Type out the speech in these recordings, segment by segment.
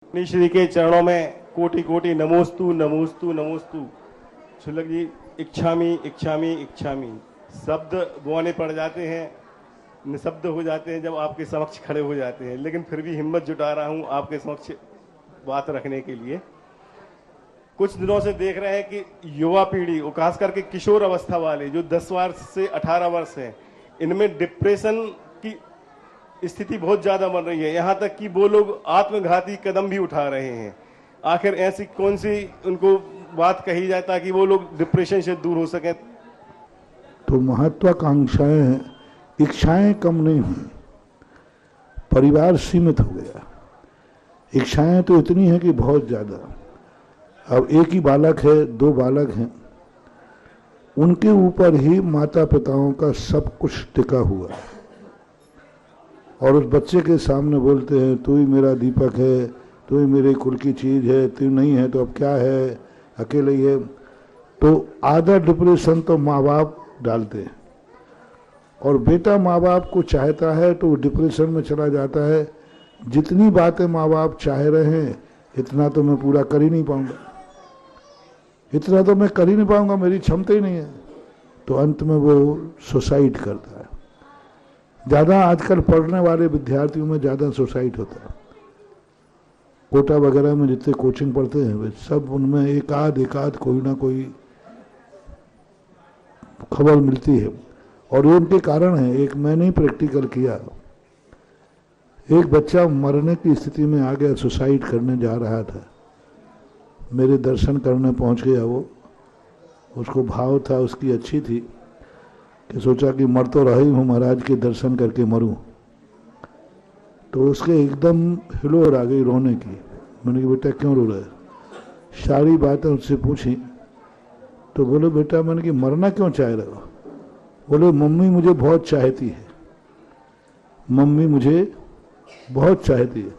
अपनी श्री के चरणों में कोटि कोटि नमोस्तु नमोस्तु नमोस्तु। शुल्लक जी, इच्छामी इच्छामी इच्छामी शब्द बुआने पड़ जाते हैं, निशब्द हो जाते हैं जब आपके समक्ष खड़े हो जाते हैं, लेकिन फिर भी हिम्मत जुटा रहा हूं आपके समक्ष बात रखने के लिए। कुछ दिनों से देख रहे हैं कि युवा पीढ़ी, खास करके किशोर अवस्था वाले जो 10 वर्ष से 18 वर्ष हैं, इनमें डिप्रेशन की स्थिति बहुत ज्यादा बन रही है। यहां तक कि वो लोग आत्मघाती कदम भी उठा रहे हैं। आखिर ऐसी कौन सी उनको बात कही जाए ताकि वो लोग डिप्रेशन से दूर हो सकें? तो महत्वाकांक्षाएं हैं, इच्छाएं कम नहीं हुई, परिवार सीमित हो गया। इच्छाएं तो इतनी है कि बहुत ज्यादा। अब एक ही बालक है, 2 बालक हैं, उनके ऊपर ही माता पिताओं का सब कुछ टिका हुआ है। और उस बच्चे के सामने बोलते हैं तू ही मेरा दीपक है, तू ही मेरे कुल की चीज है, तू नहीं है तो अब क्या है, अकेले ही है। तो आधा डिप्रेशन तो माँ बाप डालते हैं, और बेटा माँ बाप को चाहता है तो डिप्रेशन में चला जाता है। जितनी बातें माँ बाप चाह रहे हैं इतना तो मैं पूरा कर ही नहीं पाऊंगा, इतना तो मैं कर ही नहीं पाऊंगा, मेरी क्षमता ही नहीं है। तो अंत में वो सुसाइड करता है। ज़्यादा आजकल पढ़ने वाले विद्यार्थियों में ज़्यादा सुसाइड होता है। कोटा वगैरह में जितने कोचिंग पढ़ते हैं वे सब, उनमें एक आध कोई ना कोई खबर मिलती है। और ये उनके कारण है। एक मैंने ही प्रैक्टिकल किया, एक बच्चा मरने की स्थिति में आ गया, सुसाइड करने जा रहा था। मेरे दर्शन करने पहुंच गया वो, उसको भाव था उसकी अच्छी थी कि सोचा कि मर तो रही हूँ, महाराज के दर्शन करके मरूं। तो उसके एकदम हिलोर आ गई रोने की। मैंने कहा बेटा क्यों रो रहा है? सारी बातें उससे पूछी तो बोले बेटा, मैंने कि मरना क्यों चाह रहे हो? बोले मम्मी मुझे बहुत चाहती है, मम्मी मुझे बहुत चाहती है।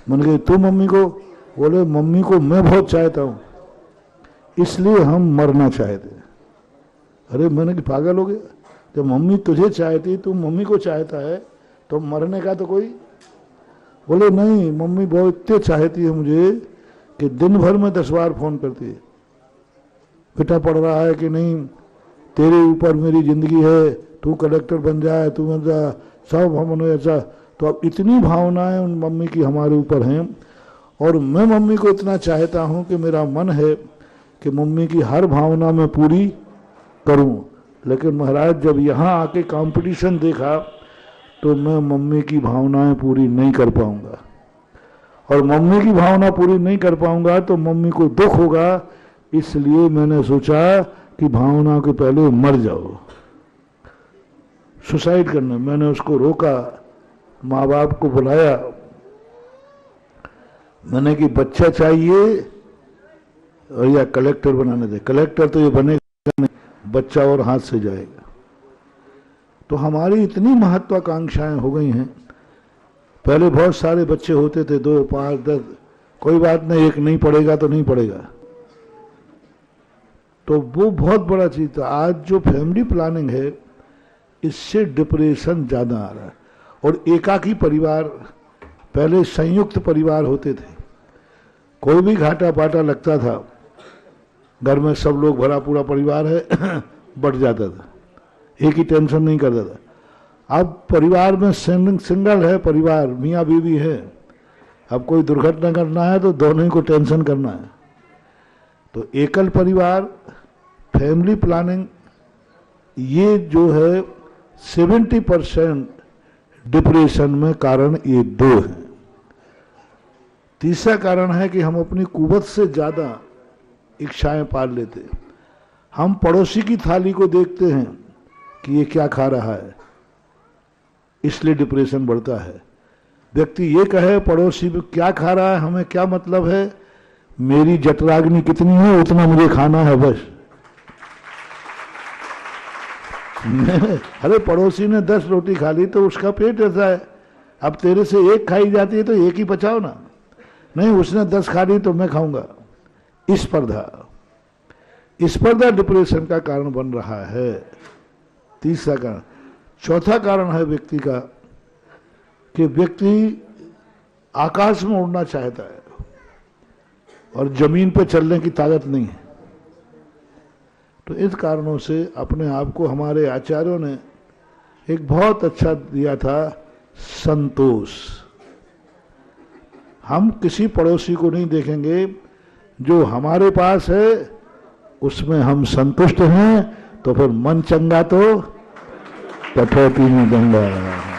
मैंने कहा तू मम्मी को? बोले मम्मी को मैं बहुत चाहता हूँ, इसलिए हम मरना चाहते हैं। अरे मैंने कि पागल हो गया? जब मम्मी तुझे चाहती, तू मम्मी को चाहता है, तो मरने का तो कोई? बोले नहीं, मम्मी बहुत इतने चाहती है मुझे कि दिन भर में 10 बार फोन करती है, बेटा पढ़ रहा है कि नहीं, तेरे ऊपर मेरी जिंदगी है, तू कलेक्टर बन जाए, तू बन जा, सब हम ऐसा। तो अब इतनी भावनाएं उन मम्मी की हमारे ऊपर हैं, और मैं मम्मी को इतना चाहता हूं कि मेरा मन है कि मम्मी की हर भावना में पूरी करूं। लेकिन महाराज जब यहाँ आके कंपटीशन देखा तो मैं मम्मी की भावनाएं पूरी नहीं कर पाऊंगा, और मम्मी की भावना पूरी नहीं कर पाऊंगा तो मम्मी को दुख होगा। इसलिए मैंने सोचा कि भावना के पहले मर जाओ, सुसाइड करना। मैंने उसको रोका, माँ बाप को बुलाया, मैंने कि बच्चा चाहिए और या कलेक्टर बनाने दे। कलेक्टर तो ये बनेगा नहीं, बच्चा और हाथ से जाएगा। तो हमारी इतनी महत्वाकांक्षाएं हो गई हैं। पहले बहुत सारे बच्चे होते थे, 2, 5, 10, कोई बात नहीं, एक नहीं पढ़ेगा तो नहीं पढ़ेगा, तो वो बहुत बड़ा चीज था। आज जो फैमिली प्लानिंग है, इससे डिप्रेशन ज्यादा आ रहा है। और एकाकी परिवार, पहले संयुक्त परिवार होते थे, कोई भी घाटा पाटा लगता था, घर में सब लोग भरा पूरा परिवार है बढ़ जाता था, एक ही टेंशन नहीं करता था। अब परिवार में सिंगल है परिवार, मियाँ बीवी है, अब कोई दुर्घटना करना है तो दोनों ही को टेंशन करना है। तो एकल परिवार, फैमिली प्लानिंग, ये जो है 70% डिप्रेशन में कारण ये 2 हैं। तीसरा कारण है कि हम अपनी कुवत से ज्यादा इच्छाएं पाल लेते हैं। हम पड़ोसी की थाली को देखते हैं कि ये क्या खा रहा है, इसलिए डिप्रेशन बढ़ता है। व्यक्ति ये कहे पड़ोसी क्या खा रहा है, हमें क्या मतलब है, मेरी जठराग्नि कितनी है उतना मुझे खाना है बस। अरे पड़ोसी ने 10 रोटी खा ली तो उसका पेट ऐसा है, अब तेरे से 1 खाई जाती है तो 1 ही पचाओ ना। नहीं, उसने 10 खा ली तो मैं खाऊंगा। स्पर्धा डिप्रेशन का कारण बन रहा है। तीसरा कारण। चौथा कारण है व्यक्ति का कि व्यक्ति आकाश में उड़ना चाहता है और जमीन पे चलने की ताकत नहीं है। तो इस कारणों से अपने आप को हमारे आचार्यों ने एक बहुत अच्छा दिया था, संतोष। हम किसी पड़ोसी को नहीं देखेंगे, जो हमारे पास है उसमें हम संतुष्ट हैं, तो फिर मन चंगा तो कठौती में गंगा।